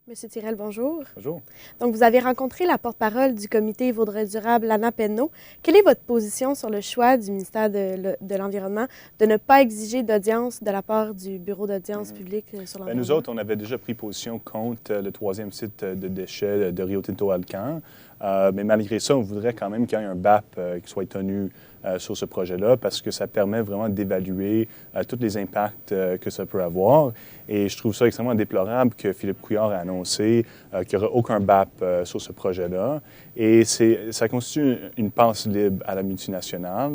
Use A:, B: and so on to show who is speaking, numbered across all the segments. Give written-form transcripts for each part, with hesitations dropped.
A: Monsieur Tirel, bonjour.
B: Bonjour.
A: Donc, vous avez rencontré la porte-parole du comité Vaudreuil durable, Lana Penneau. Quelle est votre position sur le choix du ministère de l'Environnement de ne pas exiger d'audience de la part du Bureau d'audience publique sur l'environnement?
B: Nous autres, on avait déjà pris position contre le troisième site de déchets de Rio Tinto Alcan. Mais malgré ça, on voudrait quand même qu'il y ait un BAP qui soit tenu sur ce projet-là parce que ça permet vraiment d'évaluer tous les impacts que ça peut avoir. Et je trouve ça extrêmement déplorable que Philippe Couillard a annoncé qu'il n'y aura aucun BAP sur ce projet-là. Et ça constitue une passe libre à la multinationale.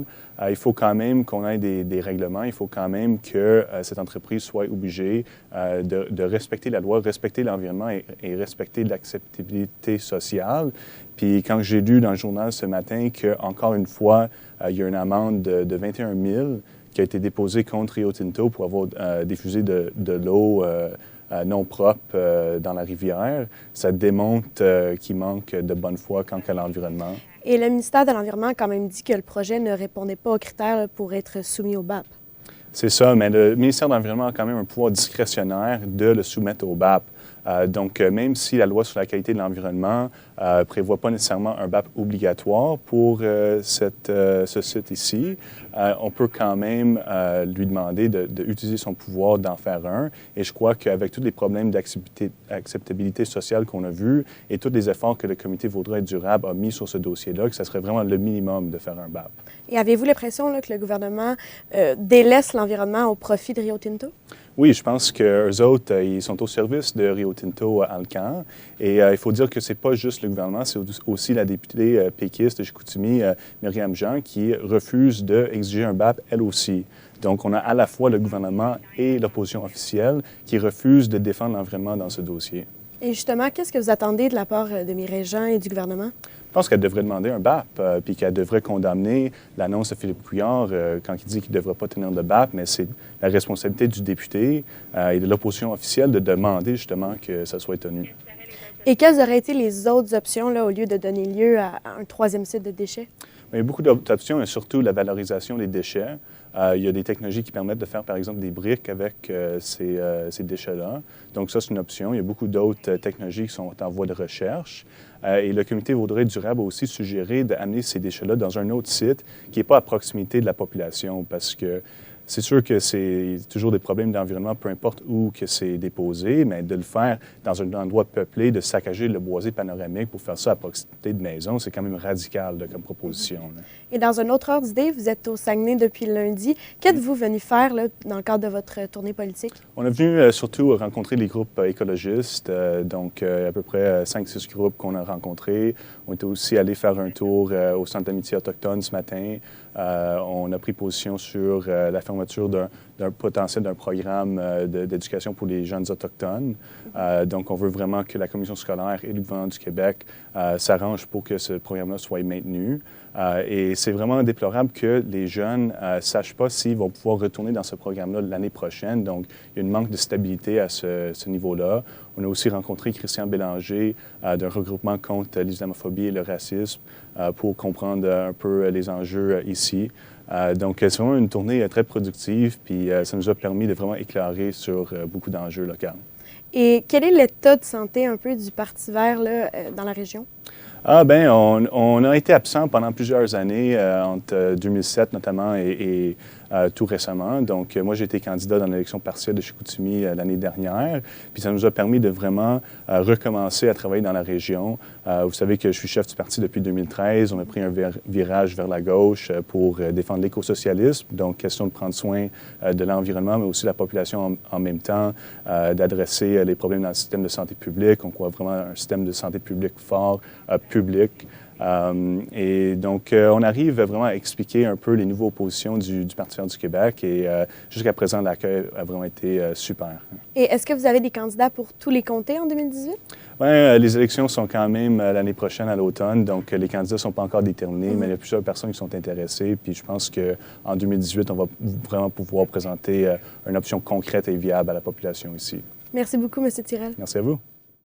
B: Il faut quand même qu'on ait des règlements. Il faut quand même que cette entreprise soit obligée de respecter la loi, respecter l'environnement et respecter l'acceptabilité sociale. Puis quand j'ai lu dans le journal ce matin qu'encore une fois, il y a une amende de 21 000 qui a été déposée contre Rio Tinto pour avoir diffusé de l'eau non propre dans la rivière, ça démontre qu'il manque de bonne foi quant à l'environnement.
A: Et le ministère de l'Environnement a quand même dit que le projet ne répondait pas aux critères pour être soumis au BAP.
B: C'est ça, mais le ministère de l'Environnement a quand même un pouvoir discrétionnaire de le soumettre au BAP. Donc, même si la loi sur la qualité de l'environnement ne prévoit pas nécessairement un BAP obligatoire pour ce site ici, on peut quand même lui demander d'utiliser son pouvoir d'en faire un. Et je crois qu'avec tous les problèmes d'acceptabilité sociale qu'on a vus et tous les efforts que le comité Vaudreuil durable a mis sur ce dossier-là, que ça serait vraiment le minimum de faire un BAP.
A: Et avez-vous l'impression que le gouvernement délaisse l'environnement au profit de Rio Tinto?
B: Oui, je pense qu'eux autres, ils sont au service de Rio Tinto Alcan. Et il faut dire que ce n'est pas juste le gouvernement, c'est aussi la députée péquiste de Chicoutimi, Myriam Jean, qui refuse d'exiger un BAP, elle aussi. Donc, on a à la fois le gouvernement et l'opposition officielle qui refusent de défendre l'environnement dans ce dossier.
A: Et justement, qu'est-ce que vous attendez de la part de Myriam Jean et du gouvernement?
B: Je pense qu'elle devrait demander un BAP, puis qu'elle devrait condamner l'annonce de Philippe Couillard quand il dit qu'il ne devrait pas tenir de BAP, mais c'est la responsabilité du député et de l'opposition officielle de demander justement que ça soit tenu.
A: Et quelles auraient été les autres options là, au lieu de donner lieu à un troisième site de déchets?
B: Il y a beaucoup d'options et surtout la valorisation des déchets. Il y a des technologies qui permettent de faire, par exemple, des briques avec ces déchets-là. Donc, ça, c'est une option. Il y a beaucoup d'autres technologies qui sont en voie de recherche. Et le comité Vaudreuil durable a aussi suggéré d'amener ces déchets-là dans un autre site qui n'est pas à proximité de la population parce que c'est sûr que c'est toujours des problèmes d'environnement, peu importe où que c'est déposé, mais de le faire dans un endroit peuplé, de saccager le boisé panoramique pour faire ça à proximité de maison, c'est quand même radical là, comme proposition. Là.
A: Et dans un autre ordre d'idée, vous êtes au Saguenay depuis lundi. Qu'êtes-vous venu faire là, dans le cadre de votre tournée politique?
B: On est venu surtout rencontrer les groupes écologistes, donc à peu près 5-6 groupes qu'on a rencontrés. On était aussi allé faire un tour au Centre d'amitié autochtone ce matin. On a pris position sur la fermeture d'un potentiel d'un programme d'éducation pour les jeunes autochtones. Donc, on veut vraiment que la Commission scolaire et le gouvernement du Québec s'arrangent pour que ce programme-là soit maintenu. Et c'est vraiment déplorable que les jeunes ne sachent pas s'ils vont pouvoir retourner dans ce programme-là l'année prochaine. Donc, il y a un manque de stabilité à ce niveau-là. On a aussi rencontré Christian Bélanger d'un regroupement contre l'islamophobie et le racisme pour comprendre un peu les enjeux ici. Donc, c'est vraiment une tournée très productive, puis ça nous a permis de vraiment éclairer sur beaucoup d'enjeux locaux.
A: Et quel est l'état de santé un peu du Parti vert là, dans la région?
B: Ah bien, on a été absent pendant plusieurs années, entre 2007 notamment et tout récemment. Donc, moi, j'ai été candidat dans l'élection partielle de Chicoutimi l'année dernière. Puis ça nous a permis de vraiment recommencer à travailler dans la région. Vous savez que je suis chef du parti depuis 2013. On a pris un virage vers la gauche pour défendre l'écosocialisme. Donc, question de prendre soin de l'environnement, mais aussi de la population en même temps, d'adresser les problèmes dans le système de santé publique. On croit vraiment à un système de santé publique fort, public. Et donc, on arrive vraiment à expliquer un peu les nouvelles positions du Parti vert du Québec et jusqu'à présent, l'accueil a vraiment été super.
A: Et est-ce que vous avez des candidats pour tous les comtés en 2018?
B: Bien, les élections sont quand même l'année prochaine à l'automne, donc les candidats ne sont pas encore déterminés, mais il y a plusieurs personnes qui sont intéressées. Puis je pense qu'en 2018, on va vraiment pouvoir présenter une option concrète et viable à la population ici.
A: Merci beaucoup, M. Tirel.
B: Merci à vous.